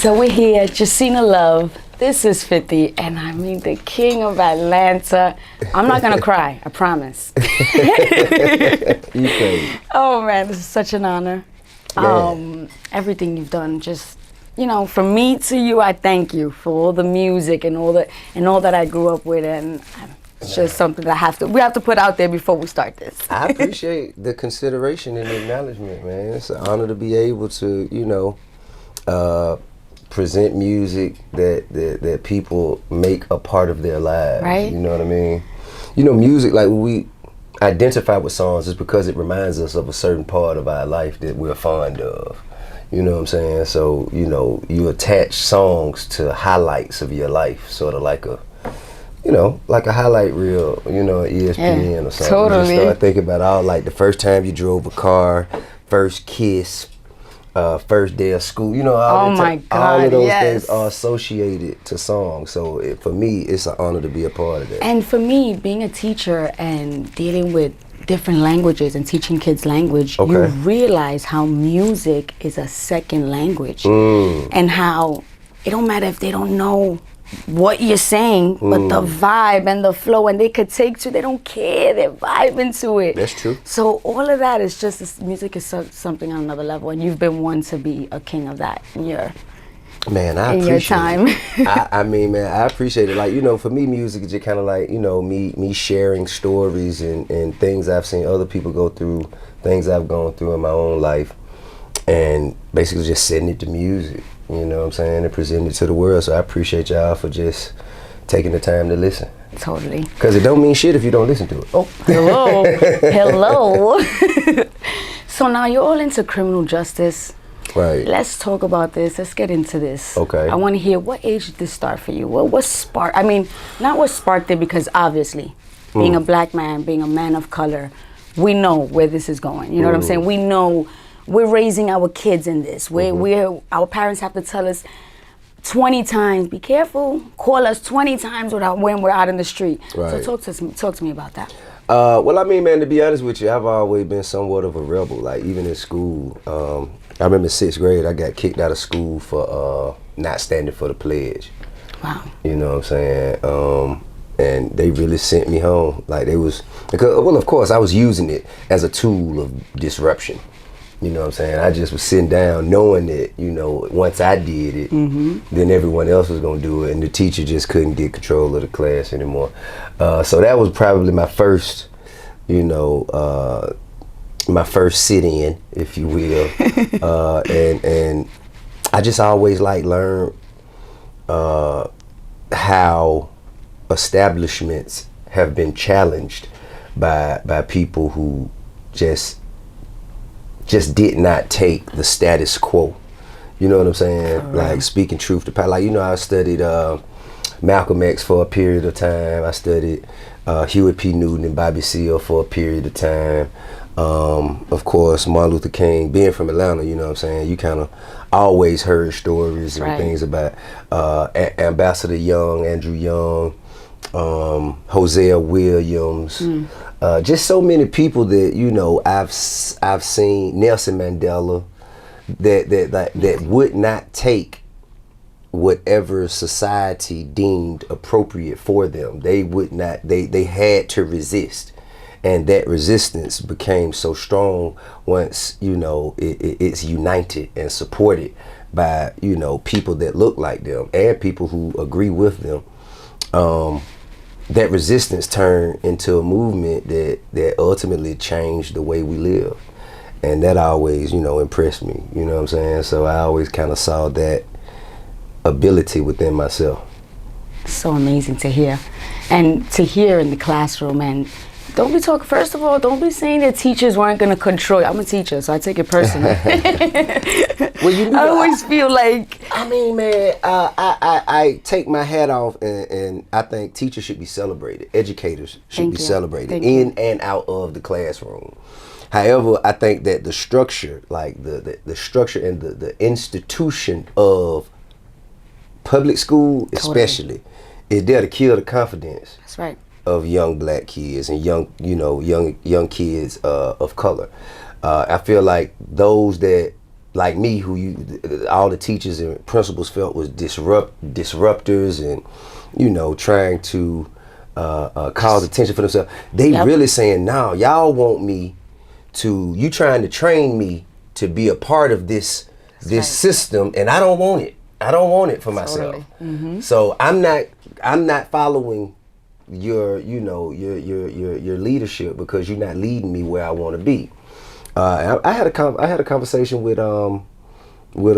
So we're here, Jacina Love. This is 50, and I mean the king of Atlanta. I'm not gonna cry, I promise. You crazy. Oh man, this is such an honor. Everything you've done, just from me to you, I thank you for all the music and all that I grew up with, and it's just something that we have to put out there before we start this. I appreciate the consideration and the acknowledgement, man. It's an honor to be able to, present music that people make a part of their lives. Right. You know what I mean? Music, like when we identify with songs, is because it reminds us of a certain part of our life that we're fond of. You know what I'm saying? So, you attach songs to highlights of your life, sort of like a highlight reel, ESPN or something. Totally. You start thinking about all, like, the first time you drove a car, first kiss, first day of school, all of those things are associated to songs. So for me, it's an honor to be a part of that. And for me, being a teacher and dealing with different languages and teaching kids language, you realize how music is a second language, and how it don't matter if they don't know what you're saying, but the vibe and the flow, and they could take to, they don't care, they're vibing to it. That's true. So all of that is just, music is something on another level, and you've been one to be a king of that in your time. I mean, man, I appreciate it. Like, for me, music is just kind of like, me sharing stories and things I've seen other people go through, things I've gone through in my own life, and basically just setting it to music. You know what I'm saying? And present it to the world. So I appreciate y'all for just taking the time to listen. Totally. Because it don't mean shit if you don't listen to it. Oh, hello. Hello. So now you're all into criminal justice. Right. Let's talk about this. Let's get into this. Okay. I want to hear, what age did this start for you? What sparked? I mean, not what sparked it, because obviously, being a black man, being a man of color, we know where this is going. You know what I'm saying? We know we're raising our kids in this. Our parents have to tell us 20 times, be careful, call us 20 times when we're out in the street. Right. So talk to me about that. Well, I mean, man, to be honest with you, I've always been somewhat of a rebel. Like, even in school, I remember in 6th grade, I got kicked out of school for not standing for the pledge. Wow. You know what I'm saying? And they really sent me home. Like, of course, I was using it as a tool of disruption. You know what I'm saying? I just was sitting down knowing that, once I did it, then everyone else was going to do it, and the teacher just couldn't get control of the class anymore. So that was probably my first, my first sit-in, if you will. And I just always learned how establishments have been challenged by people who just did not take the status quo. You know what I'm saying? Right. Like, speaking truth to power. Like, I studied Malcolm X for a period of time. I studied Huey P. Newton and Bobby Seale for a period of time. Of course, Martin Luther King. Being from Atlanta, you know what I'm saying, you kind of always heard stories and things about Ambassador Young, Andrew Young, Hosea Williams, just so many people that I've seen. Nelson Mandela, that would not take whatever society deemed appropriate for them. They would not. They had to resist, and that resistance became so strong once it's united and supported by people that look like them and people who agree with them. That resistance turned into a movement that ultimately changed the way we live. And that always, impressed me, you know what I'm saying? So I always kind of saw that ability within myself. So amazing to hear. And to hear in the classroom, and don't be talking, first of all, don't be saying that teachers weren't going to control you. I'm a teacher, so I take it personally. Well, I always feel like... I mean, man, I take my hat off, and I think teachers should be celebrated. Educators should be celebrated in and out of the classroom. However, I think that the structure, like the structure and the institution of public school especially, is there to kill the confidence. That's right. Of young black kids and young kids of color. I feel like those that like me, all the teachers and principals felt was disruptors and, trying to cause attention for themselves. They really saying, now y'all want me you trying to train me to be a part of this system, and I don't want it. I don't want it for myself. So I'm not following your leadership because you're not leading me where I want to be. I had a conversation with a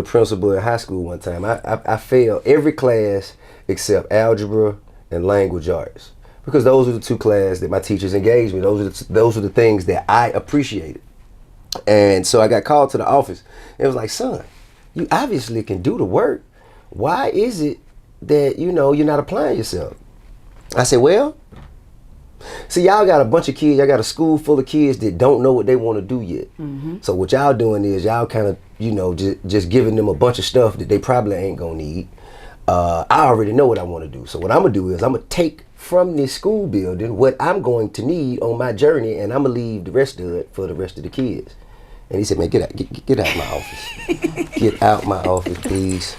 principal at high school one time. I failed every class except algebra and language arts because those are the two classes that my teachers engaged me. Those are the things that I appreciated. And so I got called to the office. It was like, son, you obviously can do the work. Why is it that you're not applying yourself? I said, well, see, y'all got a bunch of kids. Y'all got a school full of kids that don't know what they want to do yet. So what y'all doing is y'all kind of, just giving them a bunch of stuff that they probably ain't gonna need. I already know what I want to do. So what I'm gonna do is I'm gonna take from this school building what I'm going to need on my journey, and I'm gonna leave the rest of it for the rest of the kids. And he said, man, get out my office. Get out my office, please.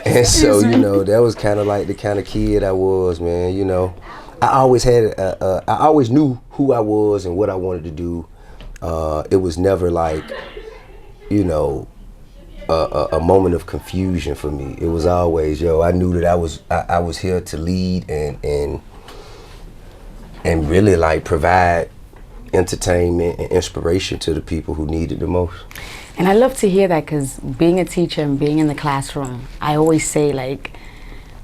And so, that was kind of like the kind of kid I was, man. I always I always knew who I was and what I wanted to do. It was never like, a moment of confusion for me. It was always, I knew that I was here to lead and really like provide entertainment and inspiration to the people who need it the most. And I love to hear that because being a teacher and being in the classroom, I always say, like,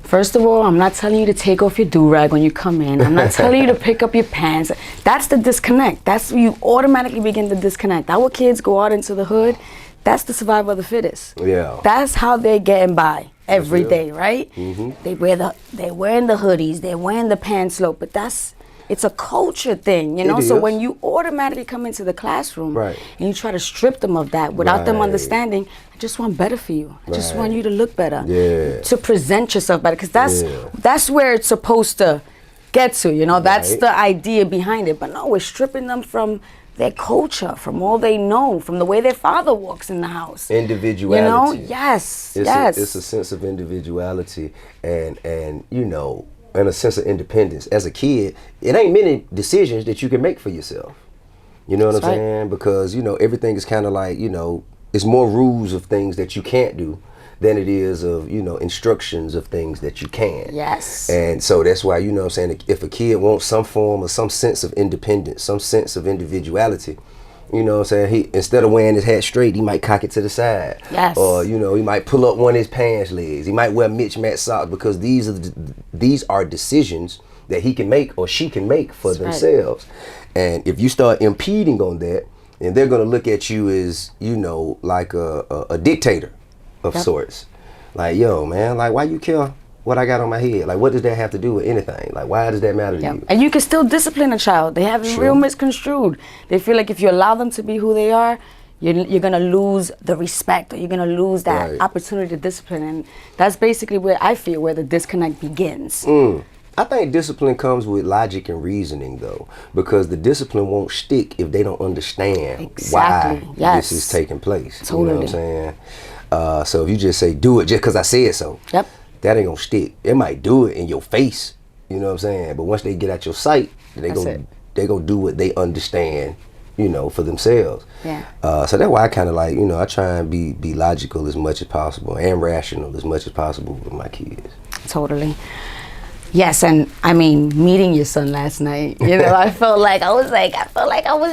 first of all, I'm not telling you to take off your do-rag when you come in. I'm not telling you to pick up your pants. That's the disconnect. That's when you automatically begin to disconnect. Our kids go out into the hood. That's the survival of the fittest. Yeah. That's how they're getting by every day, right? They're wearing the hoodies. They're wearing the pants low. But it's a culture thing, So when you automatically come into the classroom and you try to strip them of that without them understanding, I just want better for you. I just want you to look better, to present yourself better, because that's where it's supposed to get to, That's the idea behind it. But no, we're stripping them from their culture, from all they know, from the way their father walks in the house. Individuality. Yes. It's a sense of individuality and and a sense of independence. As a kid, it ain't many decisions that you can make for yourself. You know what I'm saying? Because, everything is kind of like, it's more rules of things that you can't do than it is of, instructions of things that you can. Yes. And so that's why, I'm saying, if a kid wants some form or some sense of independence, some sense of individuality, he, instead of wearing his hat straight, he might cock it to the side. Yes. Or, he might pull up one of his pants legs. He might wear mismatched socks, because these are decisions that he can make or she can make for themselves. And if you start impeding on that, and they're going to look at you as, like a dictator of sorts. Like, yo, man, like, why you care what I got on my head? Like, what does that have to do with anything? Like, why does that matter to you? And you can still discipline a child. They have it real misconstrued. They feel like if you allow them to be who they are, you're going to lose the respect, or you're going to lose that opportunity to discipline. And that's basically where I feel where the disconnect begins. I think discipline comes with logic and reasoning, though, because the discipline won't stick if they don't understand why this is taking place. Totally. You know what I'm saying? So if you just say, do it just because I said so, that ain't gonna stick. It might do it in your face, you know what I'm saying? But once they get out your sight, they gonna do what they understand, for themselves. Yeah. So that's why I kind of like, I try and be logical as much as possible and rational as much as possible with my kids. Totally. Yes, and I mean, meeting your son last night, I felt like I was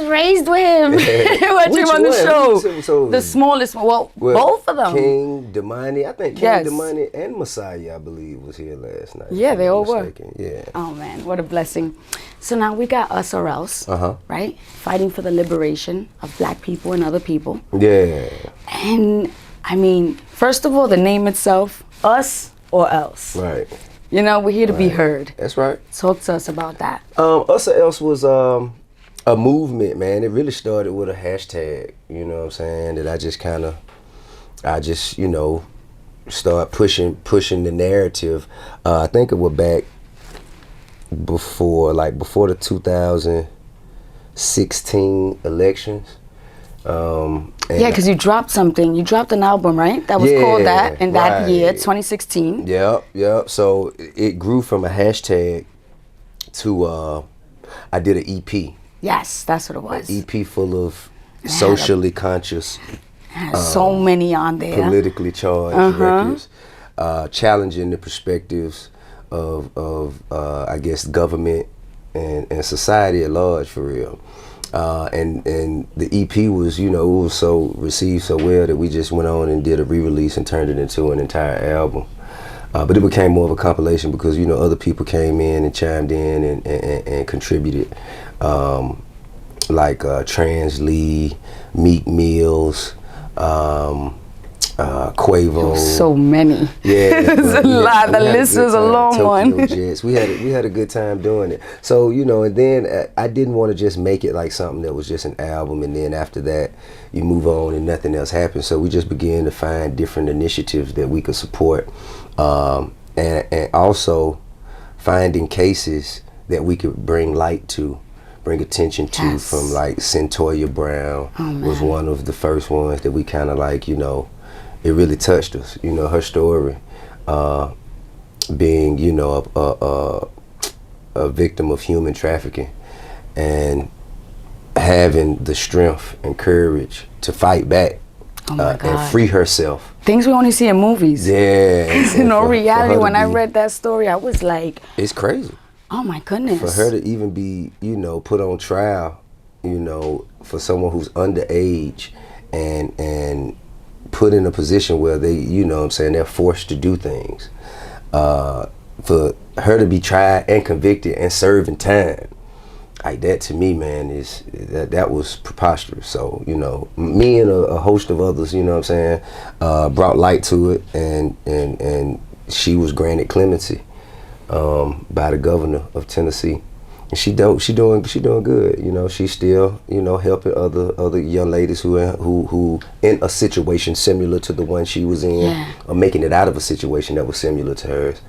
raised with him. Watching him on the show. So the smallest, both of them. King, Damani, I think King, Damani, and Messiah, I believe, was here last night. Yeah, they all were. Yeah. Oh man, what a blessing. So now we got Us or Else, right? Fighting for the liberation of Black people and other people. Yeah. And I mean, first of all, the name itself, Us or Else. Right. We're here to be heard. That's right. Talk to us about that. Us or Else was a movement, man. It really started with a hashtag, you know what I'm saying, that I just start pushing the narrative. I think it was back before the 2016 elections. Yeah, because you dropped something. You dropped an album, right? That was called that in that year, 2016. Yep. So it grew from a hashtag to I did an EP. Yes, that's what it was. An EP full of socially conscious, Had so many on there. politically charged records, challenging the perspectives of I guess government and society at large, for real. And the EP was, it was so received so well that we just went on and did a re-release and turned it into an entire album. But it became more of a compilation because, other people came in and chimed in and contributed. Like Trans Lee, Meek Mills, Quavo. So many. Yeah, it's a lot. The list is a long one. Jets. We had a good time doing it. So and then I didn't want to just make it like something that was just an album, and then after that you move on and nothing else happens. So we just began to find different initiatives that we could support, and also finding cases that we could bring light to. Bring attention to, from like Centoya Brown was one of the first ones that we kind of like, it really touched us. Her story, being, a victim of human trafficking and having the strength and courage to fight back and free herself. Things we only see in movies. Yeah. Reality, when I read that story, I was like... It's crazy. Oh my goodness. For her to even be, put on trial, for someone who's underage and put in a position where they, they're forced to do things. For her to be tried and convicted and serving time, like that to me, man, that was preposterous. So, me and a host of others, brought light to it, and she was granted clemency. By the governor of Tennessee, and she doing good. She's still helping other young ladies who in a situation similar to the one she was in, or making it out of a situation that was similar to hers.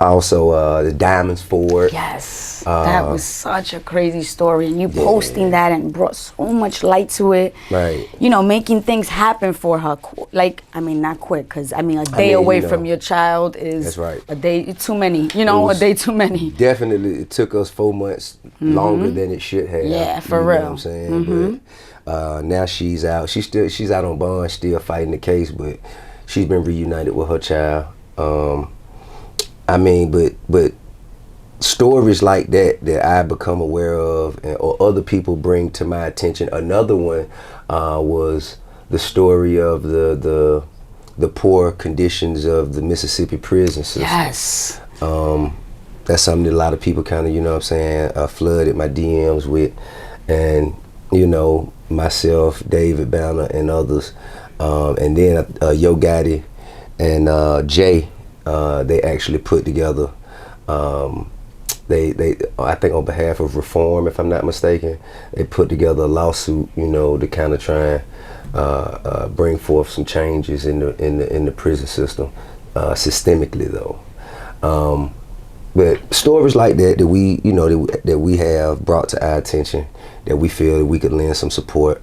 Also, the Diamonds Ford. Yes, that was such a crazy story, and you posting that and brought so much light to it. Right. Making things happen for her. Not quick, because a day away from your child is that's right. A day too many. A day too many. Definitely, it took us 4 months longer than it should have. Yeah, for real. You know what I'm saying? But now she's out. She's out on bond, still fighting the case, but she's been reunited with her child. But stories like that I become aware of, or other people bring to my attention. Another one was the story of the poor conditions of the Mississippi prison system. Yes. That's something that a lot of people kind of, flooded my DMs with, and myself, David Banner, and others, and then Yo Gotti and Jay. They actually put together, they I think on behalf of Reform, if I'm not mistaken, they put together a lawsuit, to kind of try and bring forth some changes in the prison system, systemically though. But stories like that we that we have brought to our attention, that we feel that we could lend some support.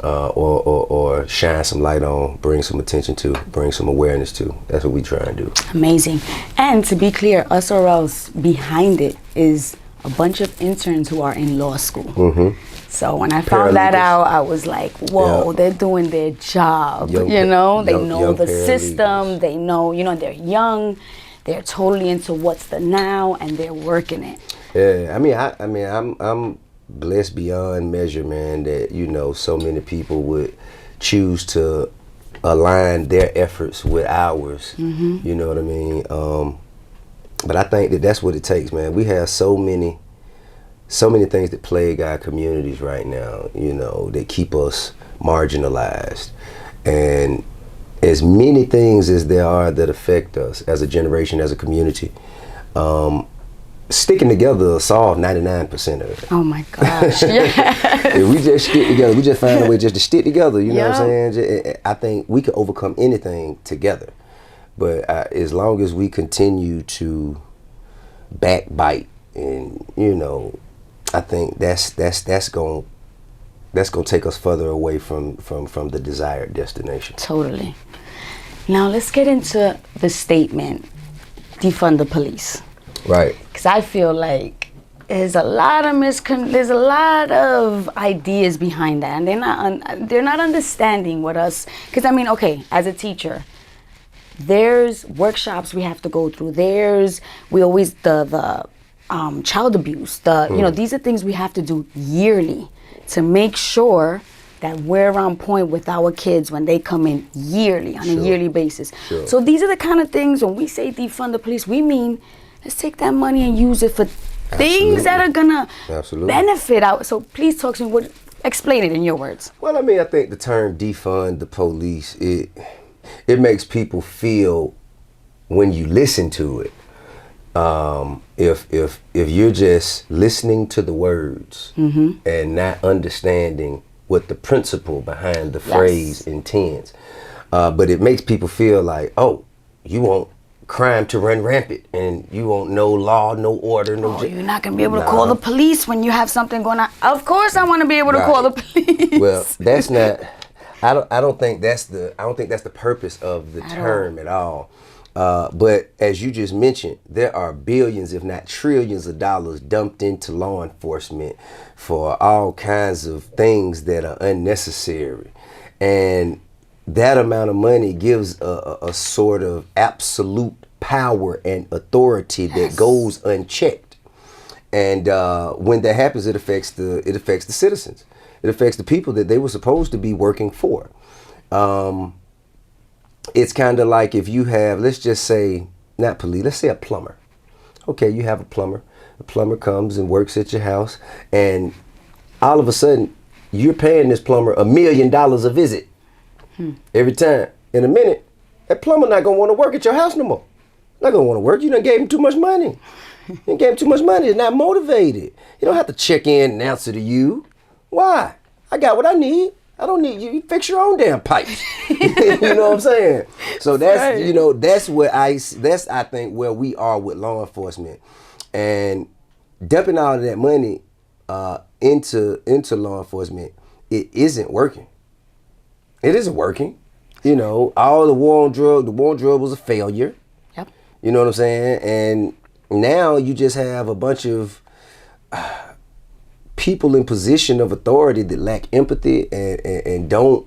Or shine some light on, bring some attention to, bring some awareness to. That's what we try and do. Amazing. And to be clear, Us or Else behind it is a bunch of interns who are in law school. So when I found that out, I was like, whoa, they're doing their job. They know the system. They know, they're young. They're totally into what's the now, and they're working it. Yeah, I'm blessed beyond measure, man, that so many people would choose to align their efforts with ours. You know what I mean? But I think that's what it takes, man. We have so many things that plague our communities right now, that keep us marginalized, and as many things as there are that affect us as a generation, as a community, sticking together will solve 99% of it. Oh my gosh, yeah. If we just stick together, we just find a way just to stick together, you know what I'm saying? I think we can overcome anything together. But as long as we continue to backbite, and I think that's going to that's gonna take us further away from the desired destination. Totally. Now let's get into the statement, defund the police. Right. Because I feel like there's a lot of ideas behind that, and they're not understanding what us. Because I mean, okay, as a teacher, there's workshops we have to go through. The child abuse. These are things we have to do yearly to make sure that we're on point with our kids when they come in yearly, on a yearly basis. Sure. So these are the kind of things, when we say defund the police, we mean let's take that money and use it for things that are gonna benefit out. So please talk to me. Explain it in your words. Well, I mean, I think the term defund the police, it makes people feel, when you listen to it, if you're just listening to the words and not understanding what the principle behind the phrase intends, but it makes people feel like, oh, you want crime to run rampant and you want no law, no order, you're not gonna be able to call the police when you have something going on. Of course I want to be able to call the police. Well, that's not, I don't think that's the purpose of the term at all. But as you just mentioned, there are billions, if not trillions of dollars dumped into law enforcement for all kinds of things that are unnecessary. And that amount of money gives a sort of absolute power and authority that goes unchecked. And when that happens, it affects the citizens. It affects the people that they were supposed to be working for. It's kind of like if you have, let's just say, not police, let's say a plumber. Okay, you have a plumber. The plumber comes and works at your house, and all of a sudden, you're paying this plumber $1 million a visit every time. In a minute, that plumber not gonna want to work at your house no more. Not gonna want to work. You done gave him too much money. You gave him too much money. He's not motivated. You don't have to check in and answer to you. Why? I got what I need. I don't need you. You fix your own damn pipes. You know what I'm saying? So that's that's I think where we are with law enforcement, and dumping all of that money into law enforcement. It isn't working. It isn't working. You know, all the war on drug was a failure. Yep. You know what I'm saying? And now you just have a bunch of people in position of authority that lack empathy and don't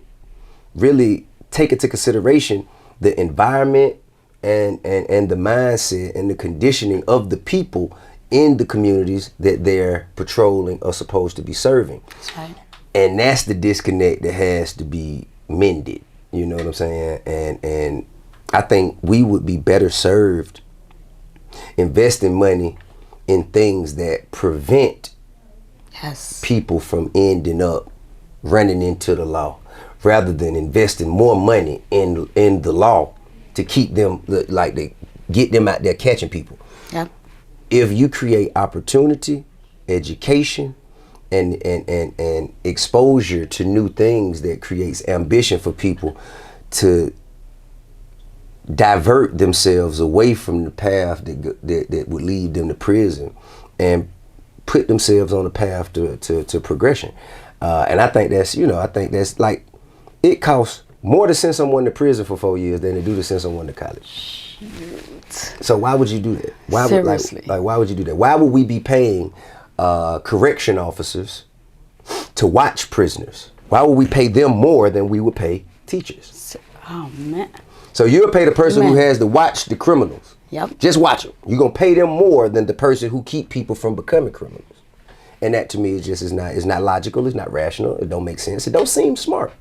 really take into consideration the environment and the mindset and the conditioning of the people in the communities that they're patrolling or supposed to be serving. That's right. And that's the disconnect that has to be mended. You know what I'm saying? And I think we would be better served investing money in things that prevent people from ending up running into the law, rather than investing more money in the law to keep them, like, they get them out there catching people. Yep. If you create opportunity, education, and exposure to new things that creates ambition for people to divert themselves away from the path that would lead them to prison and put themselves on a path to progression. And I think that's like, it costs more to send someone to prison for 4 years than to do to send someone to college. Shoot. So why would you do that? Seriously. Why would you do that? Why would we be paying correction officers to watch prisoners? Why would we pay them more than we would pay teachers? Oh, man. So you'll pay the person who has to watch the criminals. Yep. Just watch them. You're going to pay them more than the person who keep people from becoming criminals. And that, to me, is not logical. It's not rational. It don't make sense. It don't seem smart.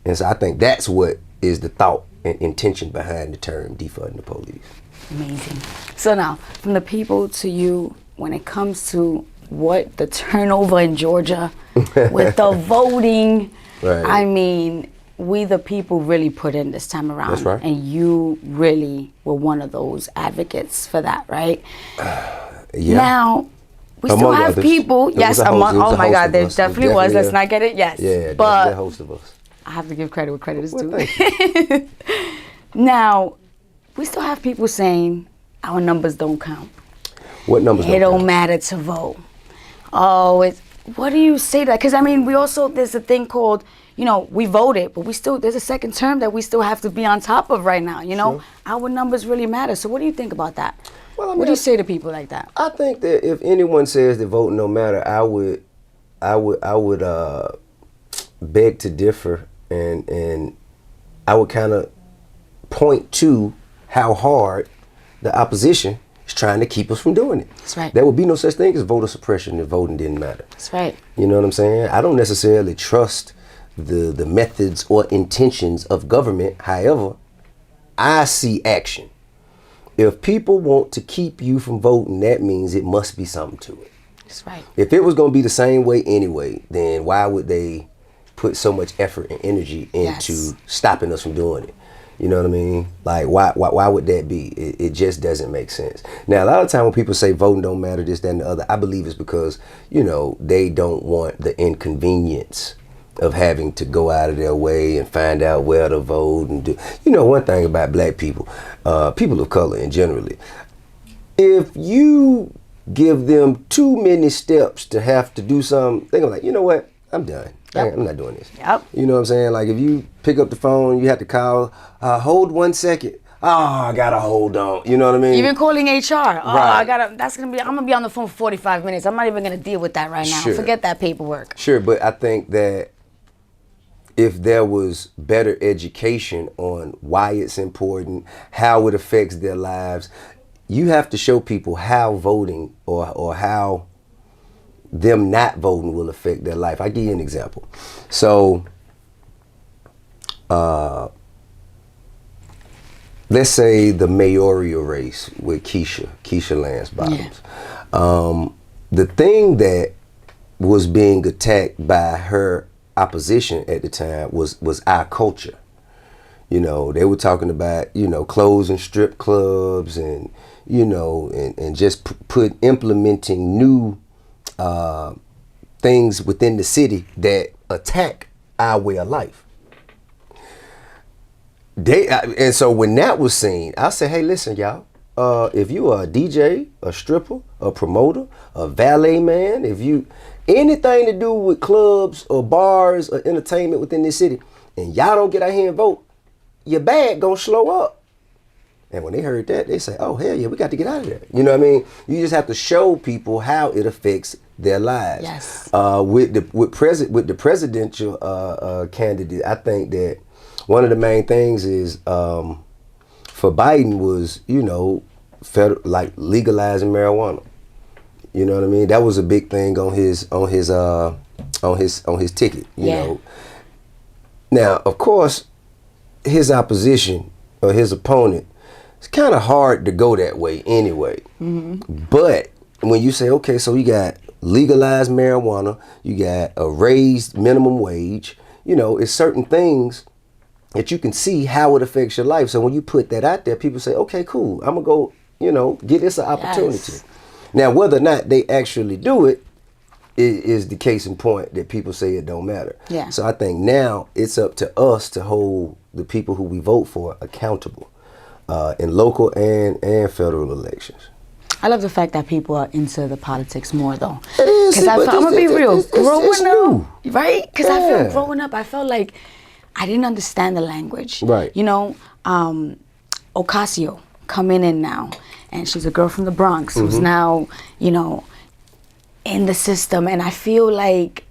And so I think that's what is the thought and intention behind the term defund the police. Amazing. So now, from the people to you, when it comes to what the turnover in Georgia with the voting, right. I mean, we the people really put in this time around. That's right. And you really were one of those advocates for that, right? Yeah. Now, we still have others. People, yes, among, oh my God, there definitely was. Let's not get it, yes. Yeah, but a host of us. I have to give credit where credit is due. Thank you. Now, we still have people saying our numbers don't count. What numbers It don't count? matter to vote. Oh, what do you say to that? Because I mean, we also, there's a thing called, you know, we voted, but we still, there's a second term that we still have to be on top of right now. You know, our numbers really matter. So what do you think about that? Well, I mean, what do you say to people like that? I think that if anyone says that voting don't matter, I would beg to differ, and I would kind of point to how hard the opposition is trying to keep us from doing it. That's right. There would be no such thing as voter suppression if voting didn't matter. That's right. You know what I'm saying? I don't necessarily trust the methods or intentions of government. However, I see action. If people want to keep you from voting, that means it must be something to it. That's right. If it was going to be the same way anyway, then why would they put so much effort and energy into stopping us from doing it? You know what I mean? Like, why would that be? It just doesn't make sense. Now, a lot of time when people say voting don't matter, this, that, and the other, I believe it's because, you know, they don't want the inconvenience of having to go out of their way and find out where to vote and do. You know, one thing about black people, people of color in generally, if you give them too many steps to have to do something, they're gonna like, you know what? I'm done. I'm not doing this. Yep. You know what I'm saying? Like if you pick up the phone, you have to call, hold 1 second. Oh, I gotta hold on. You know what I mean? Even calling HR. Oh, Right. I'm gonna be on the phone for 45 minutes. I'm not even gonna deal with that right now. Sure. Forget that paperwork. Sure, but I think that if there was better education on why it's important, how it affects their lives, you have to show people how voting or how them not voting will affect their life. I'll give you an example. So, let's say the mayoral race with Keisha Lance Bottoms. Yeah. The thing that was being attacked by her opposition at the time was our culture. You know, they were talking about, you know, closing strip clubs and, you know, and just implementing new things within the city that attack our way of life. And so when that was seen, I said, hey, listen, y'all, if you are a DJ, a stripper, a promoter, a valet man, if you anything to do with clubs or bars or entertainment within this city, and y'all don't get out here and vote, your bag gonna slow up. And when they heard that, they say, oh, hell yeah, we got to get out of there. You know what I mean? You just have to show people how it affects their lives. Yes. With the presidential candidate, I think that one of the main things is for Biden was, you know, like legalizing marijuana. You know what I mean? That was a big thing on his ticket. You know. Now, of course, his opposition or his opponent, it's kind of hard to go that way anyway. Mm-hmm. But when you say, okay, so you got legalized marijuana, you got a raised minimum wage, you know, it's certain things that you can see how it affects your life. So when you put that out there, people say, okay, cool, I'm going to go, you know, get this an opportunity. Yes. Now, whether or not they actually do it is the case in point that people say it don't matter. Yeah. So I think now it's up to us to hold the people who we vote for accountable in local and federal elections. I love the fact that people are into the politics more, though. Because I'm gonna be real. Growing up, right? Because Yeah. I feel growing up, I felt like I didn't understand the language. Right. You know, Ocasio coming in now, and she's a girl from the Bronx who's now, you know, in the system, and I feel like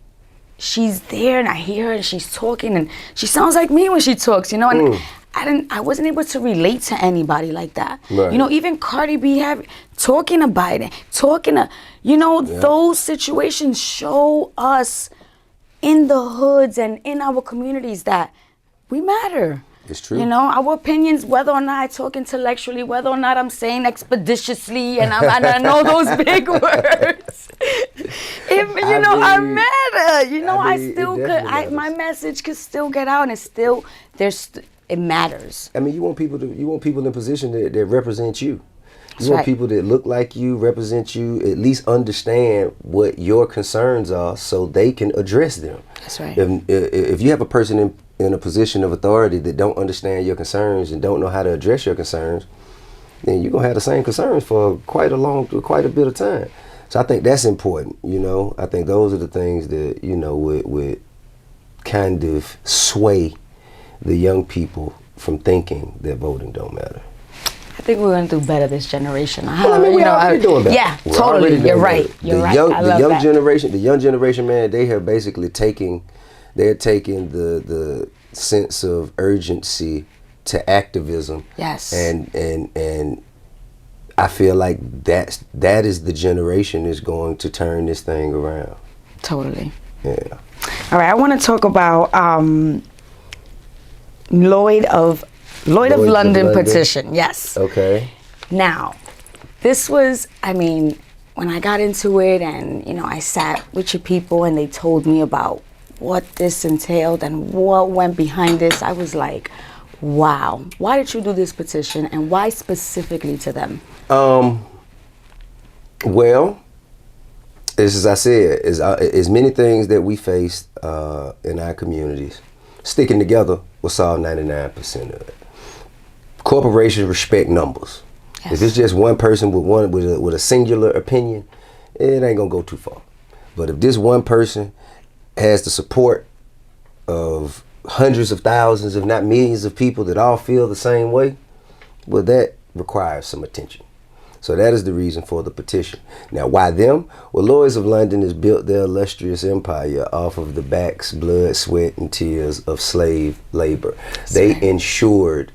she's there, and I hear her, and she's talking, and she sounds like me when she talks, you know, and I wasn't able to relate to anybody like that. Right. You know, even Cardi B talking to Biden, you know, those situations show us in the hoods and in our communities that we matter. It's true. You know, our opinions, whether or not I talk intellectually, whether or not I'm saying expeditiously, and I know those big words. I matter. You know, I still could. My message could still get out, and it's still it matters. I mean, you want people in position that represent you. That's You want right. people that look like you, represent you, at least understand what your concerns are so they can address them. That's right. If you have a person in a position of authority that don't understand your concerns and don't know how to address your concerns, then you're going to have the same concerns for quite a bit of time. So I think that's important, you know. I think those are the things that, you know, would kind of sway the young people from thinking that voting don't matter. I think we're going to do better this generation. Well, I mean, we're already doing better. Yeah, We're totally. already You're doing right. better. You're right. I love that. The young generation, man, they have basically they're taking the sense of urgency to activism. Yes. And I feel like that is the generation is going to turn this thing around. Totally. Yeah. All right, I want to talk about Lloyd of London petition. Yes. Okay. Now, this was, I mean, when I got into it and, you know, I sat with your people and they told me about what this entailed and what went behind this, I was like, wow. Why did you do this petition and why specifically to them? Well, as I said, as many things that we faced in our communities, sticking together will solve 99% of it. Corporations respect numbers. Yes. If it's just one person with a singular opinion, it ain't gonna go too far. But if this one person has the support of hundreds of thousands, if not millions of people that all feel the same way, well, that requires some attention. So that is the reason for the petition. Now, why them? Well, Lloyds of London has built their illustrious empire off of the backs, blood, sweat, and tears of slave labor. They ensured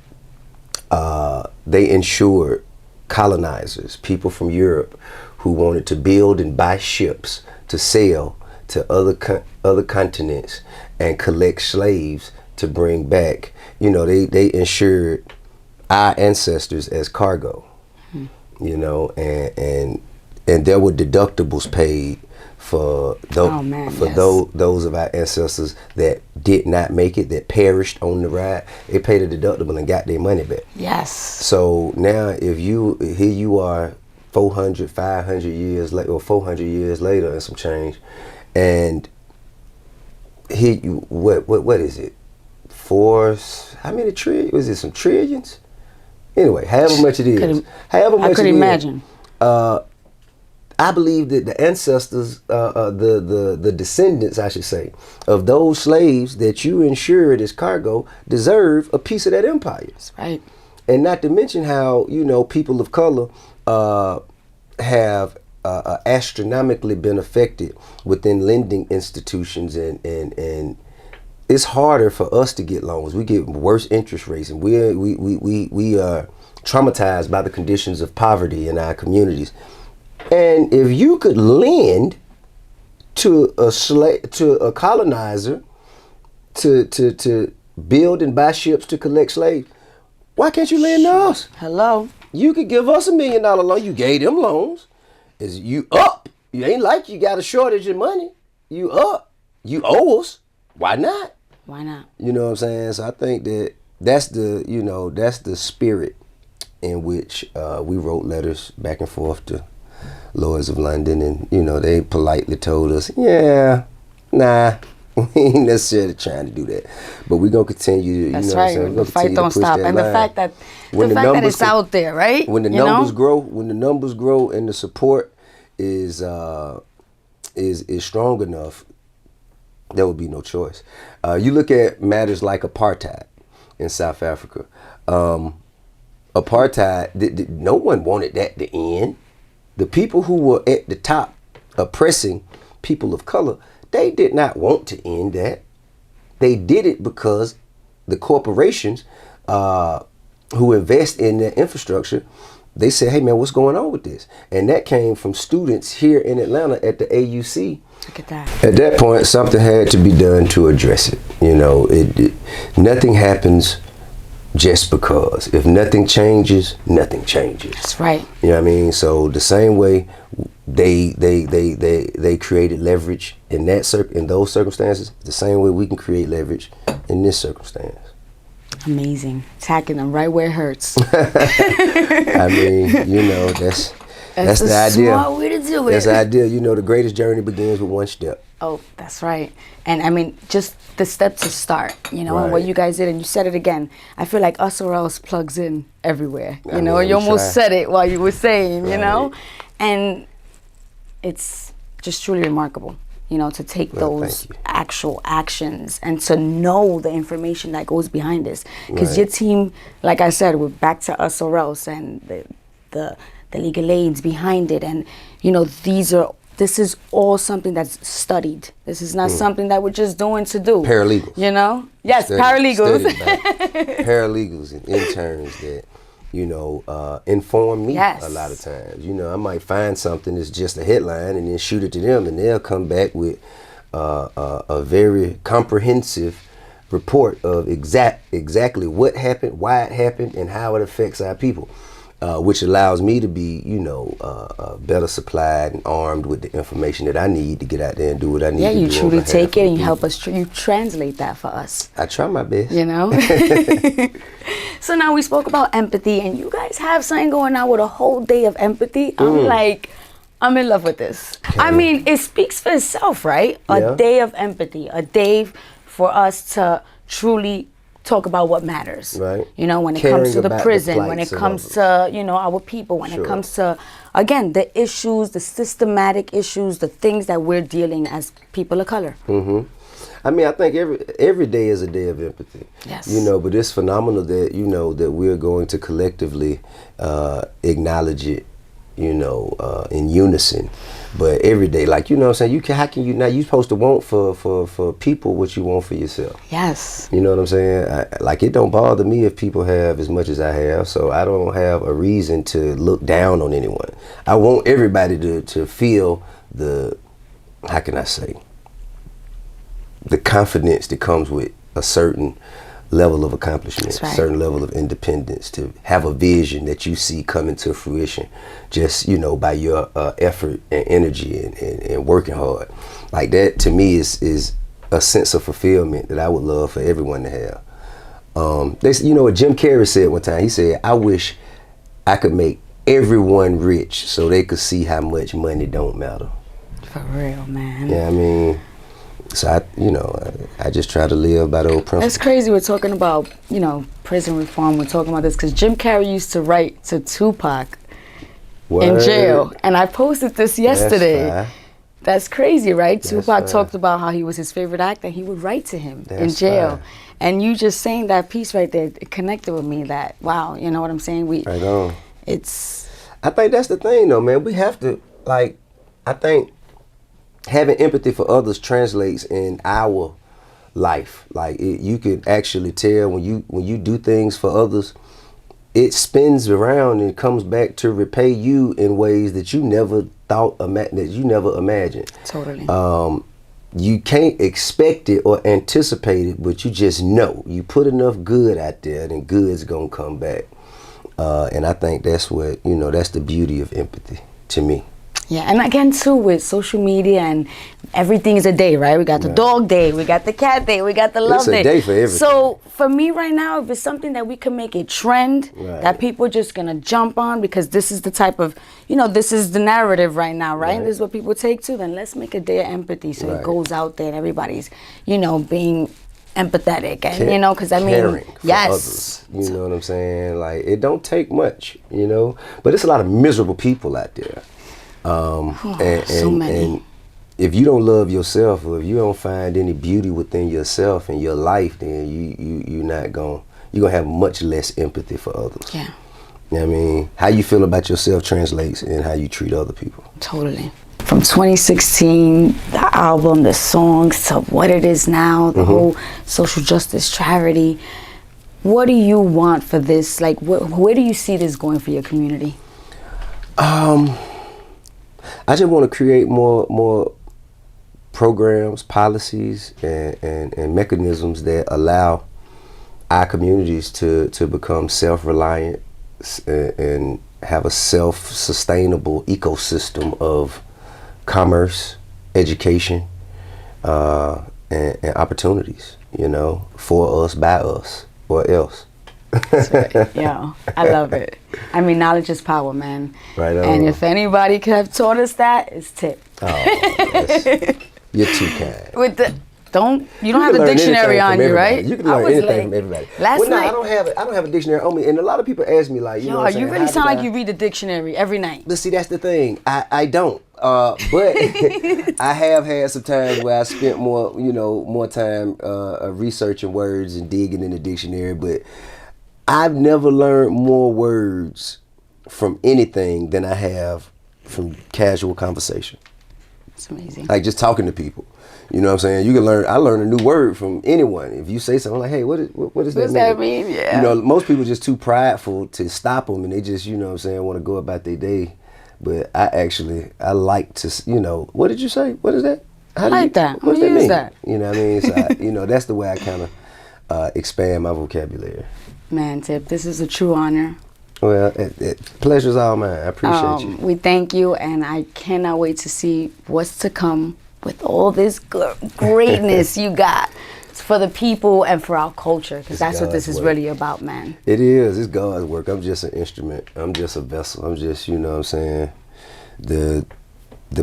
colonizers, people from Europe who wanted to build and buy ships to sail to other continents and collect slaves to bring back. You know, they insured our ancestors as cargo. You know, and there were deductibles paid for those of our ancestors that did not make it, that perished on the ride. They paid a deductible and got their money back. Yes. So now here you are 400, 500 years later, or 400 years later and some change, and here you, what is it? How many trillions? Was it some trillions? Anyway, however much it is. I could imagine. I believe that the ancestors, the descendants, I should say, of those slaves that you insured as cargo deserve a piece of that empire. That's right. And not to mention how, you know, people of color have astronomically been affected within lending institutions, and it's harder for us to get loans. We get worse interest rates, and we are traumatized by the conditions of poverty in our communities. And if you could lend to a colonizer to build and buy ships to collect slaves, why can't you lend to us? Hello. You could give us $1 million loan. You gave them loans. Is you up? You ain't like you got a shortage of money. You up? You owe us. Why not? Why not? You know what I'm saying? So I think that's the spirit in which we wrote letters back and forth to Lloyds of London, and you know, they politely told us, yeah, nah, we ain't necessarily trying to do that, but we're gonna continue. That's you know right. what I'm The fight don't stop, and the fact that it's out there, right? When the numbers grow, and the support is strong enough, there will be no choice. You look at matters like apartheid in South Africa. Apartheid, no one wanted that to end. The people who were at the top oppressing people of color, they did not want to end that. They did it because the corporations who invest in their infrastructure, they said, hey man, what's going on with this? And that came from students here in Atlanta at the AUC. Look at that. At that point, something had to be done to address it. You know, nothing happens just because. If nothing changes, nothing changes. That's right. You know what I mean? So the same way they created leverage in those circumstances, the same way we can create leverage in this circumstance. Amazing. Attacking them right where it hurts. I mean, you know, that's the idea. Smart way to do it. That's the idea. You know, the greatest journey begins with one step. Oh, that's right. And I mean, just the step to start, you know, Right. and what you guys did, and you said it again. I feel like Us or Else plugs in everywhere. You I know, mean, you we almost try. said it while you were saying, you know, and it's just truly remarkable, you know, to take Well, those thank you. actual actions and to know the information that goes behind this. Because Right. your team, like I said, we're back to Us or Else and the legal aids behind it. And, you know, this is all something that's studied. This is not something that we're just doing to do. Paralegals. You know? Yes, Studied paralegals. by paralegals and interns that, you know, inform me Yes. a lot of times. You know, I might find something that's just a headline and then shoot it to them, and they'll come back with a very comprehensive report of exactly what happened, why it happened, and how it affects our people. Which allows me to be, you know, better supplied and armed with the information that I need to get out there and do what I need Yeah, to do. you on truly behalf take of it the and you help people. us. You translate that for us. I try my best. You know? So now we spoke about empathy, and you guys have something going on with a whole day of empathy. I'm in love with this. I mean, it speaks for itself, right? Yeah. A day of empathy, a day for us to truly talk about what matters. Right. You know, when it Caring comes to the about the prison, when plights it of comes others. to, you know, our people, when Sure. it comes to, again, the issues, the systematic issues, the things that we're dealing as people of color. I mean, I think every day is a day of empathy. Yes. You know, but it's phenomenal that, you know, that we're going to collectively acknowledge it, you know, in unison. But every day, like, you know what I'm saying, how can you, now you're supposed to want for people what you want for yourself. Yes. You know what I'm saying? Like, it don't bother me if people have as much as I have, so I don't have a reason to look down on anyone. I want everybody to feel how can I say, the confidence that comes with a certain level of accomplishment, That's right. certain level of independence, to have a vision that you see coming to fruition just, you know, by your effort and energy and working hard. Like, that to me is a sense of fulfillment that I would love for everyone to have. You know what Jim Carrey said one time? He said, I wish I could make everyone rich so they could see how much money don't matter. For real, man. Yeah, I mean, so I just try to live by the old principle. That's crazy. We're talking about, you know, prison reform. We're talking about this because Jim Carrey used to write to Tupac in Word. jail. And I posted this yesterday. That's fine. That's crazy, right? That's Tupac fine. talked about how he was his favorite actor. He would write to him in That's jail. fine. And you just saying that piece right there, it connected with me that, wow, you know what I'm saying? Right on. I think that's the thing, though, man. We have to, like, I think having empathy for others translates in our life. Like, you can actually tell when you do things for others, it spins around and comes back to repay you in ways that you never thought, that you never imagined. Totally. You can't expect it or anticipate it, but you just know. You put enough good out there, then good's gonna come back. And I think that's what, you know, that's the beauty of empathy to me. Yeah, and again, too, with social media and everything is a day, right? We got the dog day, we got the cat day, we got the love day. It's a day for everything. So for me right now, if it's something that we can make a trend, Right. that people are just going to jump on because this is the type of, you know, this is the narrative right now, right? Right. This is what people take to, then let's make a day of empathy so Right. it goes out there and everybody's, you know, being empathetic. And, you know, because I mean, caring for yes. others. You know what I'm saying? Like, it don't take much, you know, but it's a lot of miserable people out there. So many. And if you don't love yourself, or if you don't find any beauty within yourself and your life, then you're gonna have much less empathy for others. Yeah, You know what I mean? How you feel about yourself translates in how you treat other people. totally. From 2016, the album, the songs, to what it is now, the whole social justice charity. What do you want for this? Like, where do you see this going for your community? I just want to create more programs, policies, and mechanisms that allow our communities to become self-reliant and have a self-sustainable ecosystem of commerce, education, and opportunities, you know, for us, by us, or else. Yeah, I love it. I mean, knowledge is power, man. Right on. And if anybody could have taught us that, it's Tip. You're too kind. With the you don't have can the learn dictionary anything on from you, everybody. right? You can I learn was anything like- from everybody. Last night, I don't have a dictionary on me, and a lot of people ask me, like, you know what I'm you saying, really how sound did like you read the dictionary every night. But see, that's the thing. I don't. But I have had some times where I spent more time researching words and digging in the dictionary. But I've never learned more words from anything than I have from casual conversation. It's amazing. Like just talking to people. You know what I'm saying? You can learn. I learn a new word from anyone. If you say something like, "Hey, what does that mean?" Yeah. You know, most people just too prideful to stop them, and they just, you know what I'm saying, want to go about their day. But I like to, what did you say? What is that? I like that. What does that mean? That. You know what I mean? So that's the way I kind of expand my vocabulary. Man, Tip, this is a true honor. Well, pleasure's all mine. I appreciate you. We thank you, and I cannot wait to see what's to come with all this greatness you got. It's for the people and for our culture, because that's what this is really about, man. It is. It's God's work. I'm just an instrument. I'm just a vessel. I'm just, you know what I'm saying, the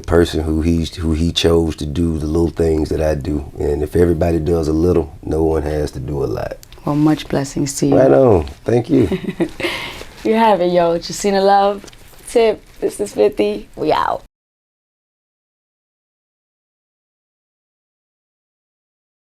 person who he chose to do the little things that I do. And if everybody does a little, no one has to do a lot. Well, much blessings to you. Right on. Thank you. You have it, yo. Jacina Love, Tip, this is 50. We out.